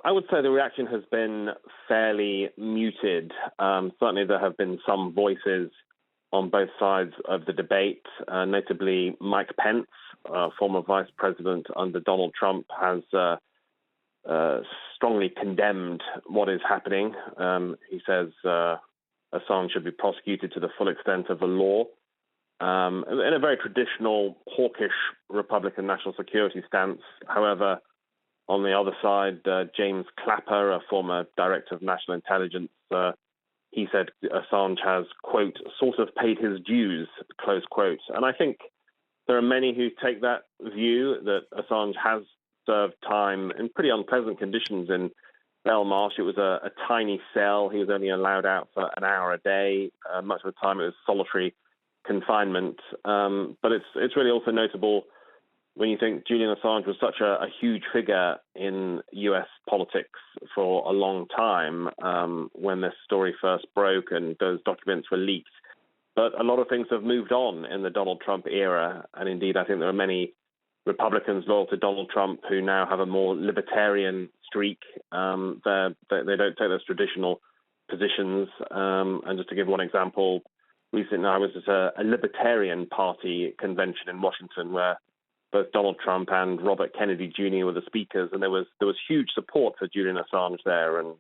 I would say the reaction has been fairly muted. Certainly, there have been some voices on both sides of the debate, notably Mike Pence, former vice president under Donald Trump, has strongly condemned what is happening. He says Assange should be prosecuted to the full extent of the law. In a very traditional, hawkish Republican national security stance. However, on the other side, James Clapper, a former director of national intelligence, he said Assange has, quote, sort of paid his dues, close quote. And I think there are many who take that view that Assange has served time in pretty unpleasant conditions in Belmarsh. It was a tiny cell. He was only allowed out for an hour a day. Much of the time it was solitary confinement. But it's really also notable when you think Julian Assange was such a huge figure in US politics for a long time when this story first broke and those documents were leaked. But a lot of things have moved on in the Donald Trump era. And indeed, I think there are many Republicans loyal to Donald Trump who now have a more libertarian streak. They don't take those traditional positions. And just to give one example, recently I was at a Libertarian Party convention in Washington where both Donald Trump and Robert Kennedy Jr. were the speakers, and there was huge support for Julian Assange there. And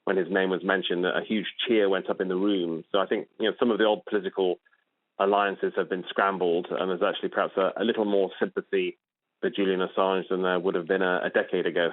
when his name was mentioned, a huge cheer went up in the room. So I think some of the old political alliances have been scrambled, and there's actually perhaps a little more sympathy for Julian Assange than there would have been a decade ago.